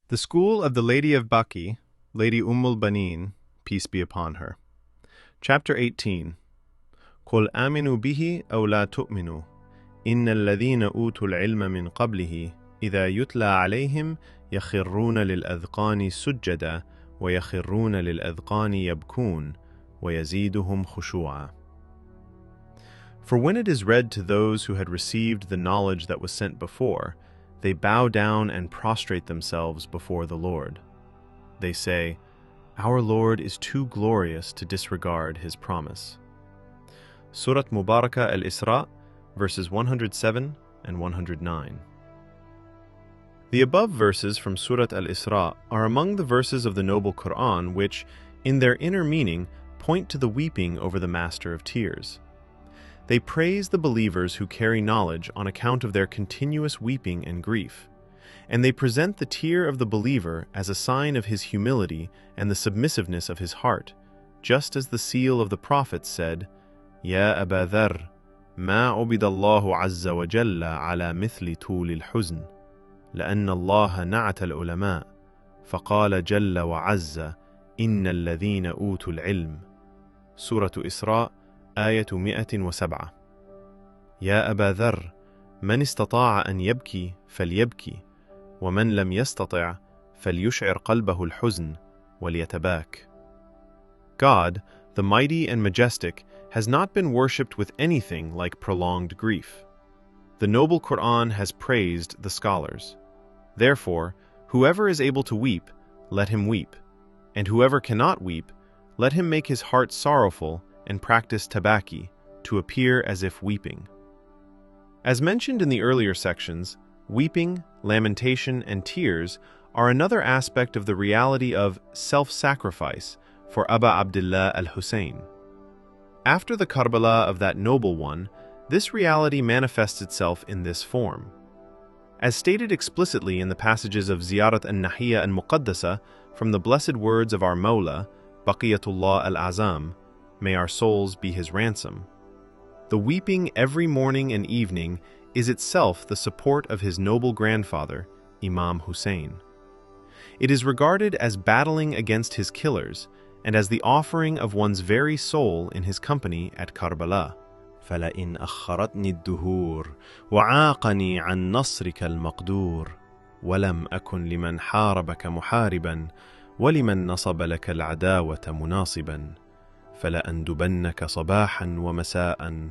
The School of the Lady of Baqi, Lady al-Banin, peace be upon her. Chapter 18. قُلْ آمِنُوا بِهِ أَوْ لَا تُؤْمِنُوا إِنَّ الَّذِينَ أُوتُوا الْعِلْمَ مِنْ قَبْلِهِ إِذَا يُتْلَى عَلَيْهِمْ يَخِرُّونَ لِلْأَذْقَانِ سُجَّدًا وَيَخِرُّونَ لِلْأَذْقَانِ يَبْكُونَ وَيَزِيدُهُمْ خُشُوعًا. For when it is read to those who had received the knowledge that was sent before, they bow down and prostrate themselves before the Lord. They say, "Our Lord is too glorious to disregard His promise." Surat Mubarakah al-Isra, verses 107 and 109. The above verses from Surat al-Isra are among the verses of the Noble Quran which, in their inner meaning, point to the weeping over the Master of Tears. They praise the believers who carry knowledge on account of their continuous weeping and grief, and they present the tear of the believer as a sign of his humility and the submissiveness of his heart, just as the seal of the prophets said, "Ya Aba Dharr, ma ubida Allahu azza wa jalla ala mithli tul al-huzn, لأن الله نعت العلماء فقال جل وعز إن الذين أوتوا العلم." Surah Isra, آية 107. يا أبا ذر من استطاع أن يبكي فليبكي ومن لم يستطع فليشعر قلبه الحزن وليتباك. God, the mighty and majestic, has not been worshipped with anything like prolonged grief. The Noble Quran has praised the scholars. Therefore, whoever is able to weep, let him weep, and whoever cannot weep, let him make his heart sorrowful and practice tabaki, to appear as if weeping. As mentioned in the earlier sections, weeping, lamentation, and tears are another aspect of the reality of self-sacrifice for Aba Abdullah al-Hussein. After the Karbala of that noble one, this reality manifests itself in this form. As stated explicitly in the passages of Ziyarat an-Nahiyya al-Muqaddasa from the blessed words of our Mawla, Baqiyatullah al-Azam, may our souls be his ransom. The weeping every morning and evening is itself the support of his noble grandfather, Imam Hussein. It is regarded as battling against his killers and as the offering of one's very soul in his company at Karbala. فَلَئِنْ أَخَّرَتْنِي الدُّهُورُ وَعَاقَنِي عَنْ نَصْرِكَ الْمَقْدُورُ وَلَمْ أَكُنْ لِمَنْ حَارَبَكَ مُحَارِبًا وَلِمَنْ نَصَبَ لَكَ الْعَدَاوَةَ مُنَاصِبًا فلأندبنك صباحا ومساء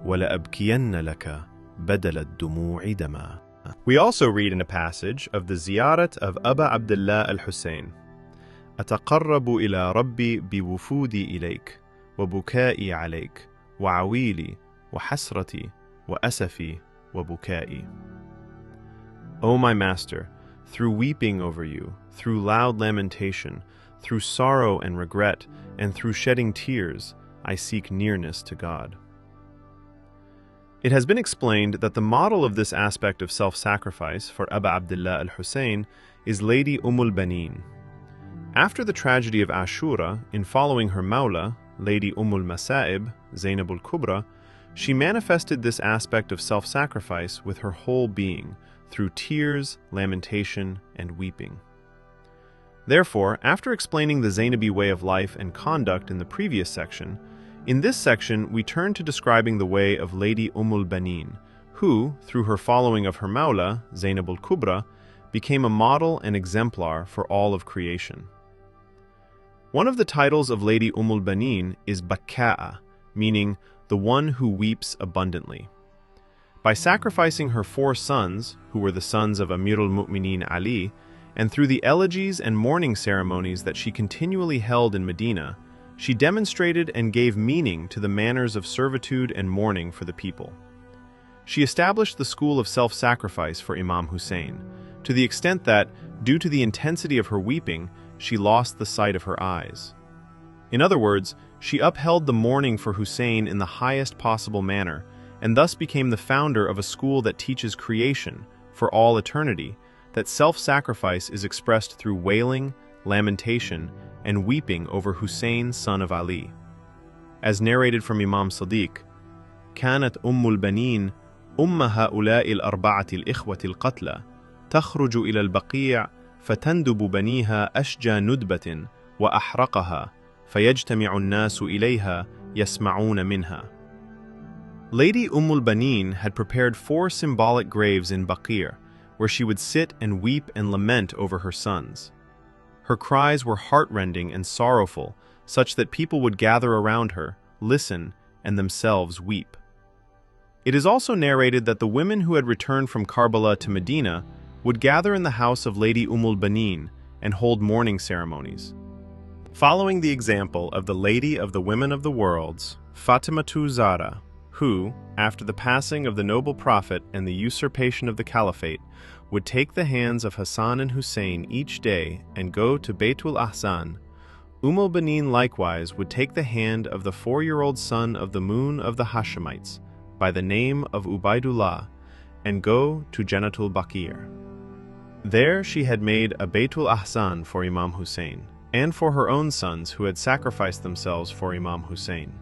ولأبكين لك بدل الدموع دما. We also read in a passage of the Ziyarat of Aba Abdullah al-Hussein, أتقرب إلى ربي بوفودي إليك وبكائي عليك وعويلي وحسرتي وأسفي وبكائي. O my Master, through weeping over you, through loud lamentation, through sorrow and regret, and through shedding tears, I seek nearness to God. It has been explained that the model of this aspect of self-sacrifice for Aba Abdullah al-Hussein is Lady al-Banin. After the tragedy of Ashura, in following her Mawla, Lady al-Masa'ib, Zainab al-Kubra, she manifested this aspect of self-sacrifice with her whole being, through tears, lamentation, and weeping. Therefore, after explaining the Zainabi way of life and conduct in the previous section, in this section we turn to describing the way of Lady al-Banin, who, through her following of her Mawla, Zainab al-Kubra, became a model and exemplar for all of creation. One of the titles of Lady al-Banin is Bakka'a, meaning the one who weeps abundantly. By sacrificing her 4 sons, who were the sons of Amir al-Mu'minin Ali, and through the elegies and mourning ceremonies that she continually held in Medina, she demonstrated and gave meaning to the manners of servitude and mourning for the people. She established the school of self-sacrifice for Imam Hussein, to the extent that, due to the intensity of her weeping, she lost the sight of her eyes. In other words, she upheld the mourning for Hussein in the highest possible manner, and thus became the founder of a school that teaches creation, for all eternity, that self-sacrifice is expressed through wailing, lamentation, and weeping over Hussein, son of Ali. As narrated from Imam Sadiq, كانت البنين هؤلاء الأربعة الإخوة القتلى تخرج إلى البقيع فتندب بنيها أشجى ندبة وأحرقها فيجتمع الناس إليها يسمعون منها. Lady al-Banin had prepared 4 symbolic graves in Baqi, where she would sit and weep and lament over her sons. Her cries were heartrending and sorrowful, such that people would gather around her, listen, and themselves weep. It is also narrated that the women who had returned from Karbala to Medina would gather in the house of Lady al-Banin and hold mourning ceremonies. Following the example of the Lady of the Women of the Worlds, Fatimatu Zahra, who, after the passing of the noble prophet and the usurpation of the caliphate, would take the hands of Hassan and Hussein each day and go to Baytul Ahzan, al-Banin likewise would take the hand of the 4-year-old son of the moon of the Hashemites, by the name of Ubaidullah, and go to Jannatul Baqir. There she had made a Baytul Ahzan for Imam Hussein, and for her own sons who had sacrificed themselves for Imam Hussein.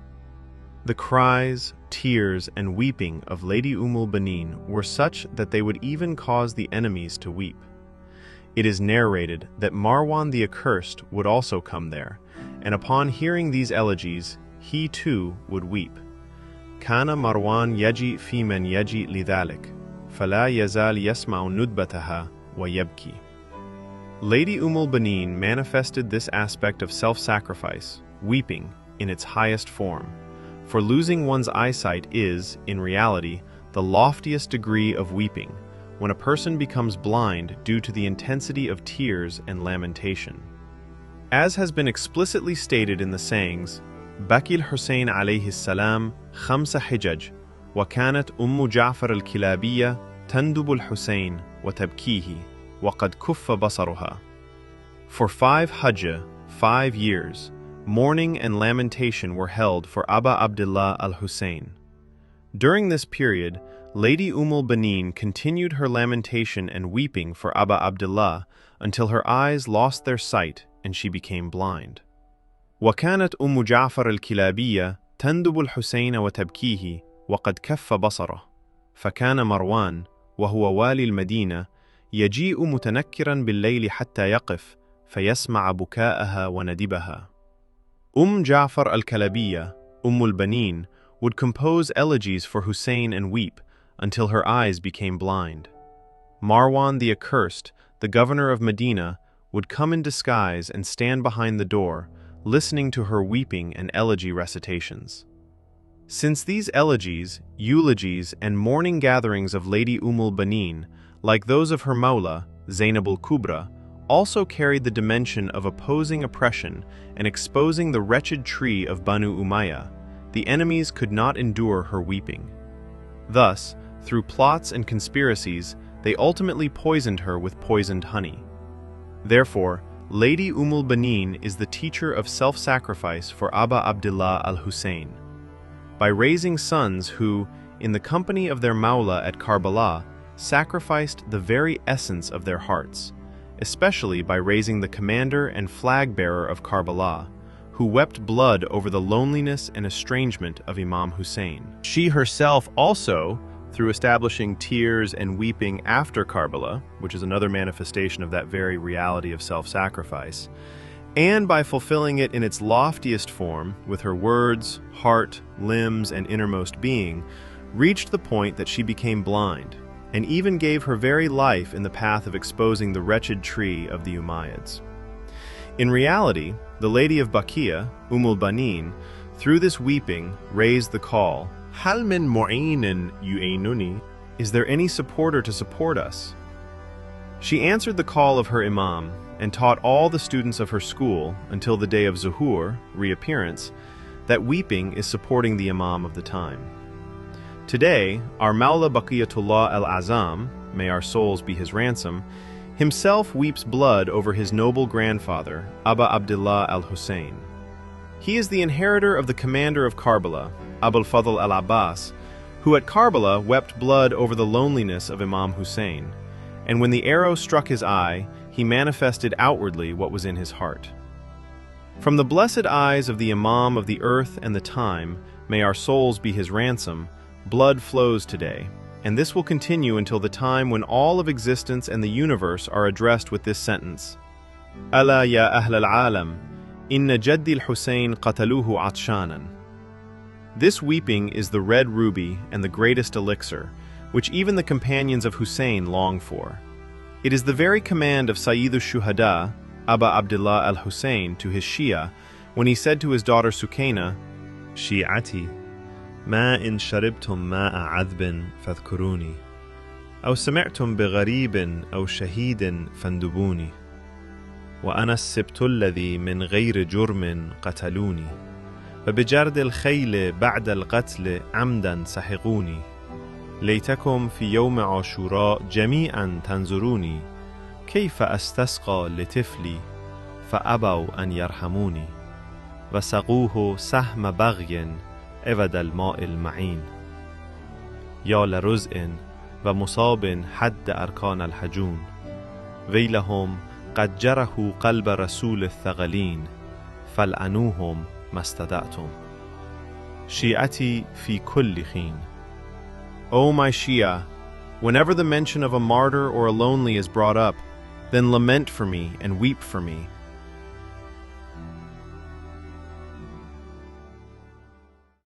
The cries, tears, and weeping of Lady al-Banin were such that they would even cause the enemies to weep. It is narrated that Marwan the Accursed would also come there, and upon hearing these elegies, he too would weep. كان مروان يجي في من يجي لذلك فلا يزال يسمع ندبتها ويبكي. Lady al-Banin manifested this aspect of self-sacrifice, weeping, in its highest form. For losing one's eyesight is, in reality, the loftiest degree of weeping, when a person becomes blind due to the intensity of tears and lamentation. As has been explicitly stated in the sayings, بقي الحسين عليه السلام 5 حجج وكانت جعفر الكلابية تندب الحسين وتبكيه وقد كف بصرها. For 5 Hajj, 5 years, mourning and lamentation were held for Aba Abdullah al-Hussein. During this period, Lady al-Banin continued her lamentation and weeping for Aba Abdullah until her eyes lost their sight and she became blind. وكانت جعفر الكلابية تندب الحسين وتبكيه وقد كف بصره فكان مروان وهو والي المدينة يجيء متنكرا بالليل حتى يقف فيسمع بكاءها وندبها. جعفر al-Kalabiyya, al-Banin, would compose elegies for Hussein and weep until her eyes became blind. Marwan the Accursed, the governor of Medina, would come in disguise and stand behind the door, listening to her weeping and elegy recitations. Since these elegies, eulogies, and mourning gatherings of Lady al-Banin, like those of her Mawla, Zainab al-Kubra, also carried the dimension of opposing oppression and exposing the wretched tree of Banu Umayyah, the enemies could not endure her weeping. Thus, through plots and conspiracies, they ultimately poisoned her with poisoned honey. Therefore, Lady al-Banin is the teacher of self-sacrifice for Aba Abdullah al-Hussein. By raising sons who, in the company of their Mawla at Karbala, sacrificed the very essence of their hearts, especially by raising the commander and flag-bearer of Karbala, who wept blood over the loneliness and estrangement of Imam Hussein. She herself also, through establishing tears and weeping after Karbala, which is another manifestation of that very reality of self-sacrifice, and by fulfilling it in its loftiest form with her words, heart, limbs, and innermost being, reached the point that she became blind, and even gave her very life in the path of exposing the wretched tree of the Umayyads. In reality, the Lady of Baqi, al-Banin, through this weeping, raised the call, هل من معين يعينني? Is there any supporter to support us? She answered the call of her Imam and taught all the students of her school until the day of Zuhur, reappearance, that weeping is supporting the Imam of the time. Today, our Mawla Baqiyatullah al-Azam, may our souls be his ransom, himself weeps blood over his noble grandfather, Aba Abdullah al-Hussein. He is the inheritor of the commander of Karbala, Abul Fadl al-Abbas, who at Karbala wept blood over the loneliness of Imam Hussein, and when the arrow struck his eye, he manifested outwardly what was in his heart. From the blessed eyes of the Imam of the earth and the time, may our souls be his ransom, blood flows today, and this will continue until the time when all of existence and the universe are addressed with this sentence: ألا يا أهل العالم إن جدي الحسين قتلوه عطشانا. This weeping is the red ruby and the greatest elixir, which even the companions of Hussein long for. It is the very command of Sayyid al-Shuhada, Aba Abdullah al-Hussein, to his Shia, when he said to his daughter Sukaina, "Shi'ati, ma in sharibtum ma'a adbin fadhkuruni, aw sami'tum bigharibin aw shahidin fandubuni, wa ana as-sibtu alladhi min ghayri jurmin qataluni, فبجرد الخيل بعد القتل عمدا سحقوني ليتكم في يوم عاشوراء جميعا تنظروني كيف أستسقى لطفلي فأبوا أن يرحموني وسقوه سهم بغي عوض الماء المعين يا لرزء ومصاب حد أركان الحجون ويلهم قد جرحوا قلب رسول الثقلين فلعنوهم ما استطعتم شيعتي في كل حين. O my Shia, whenever the mention of a martyr or a lonely is brought up, then lament for me and weep for me,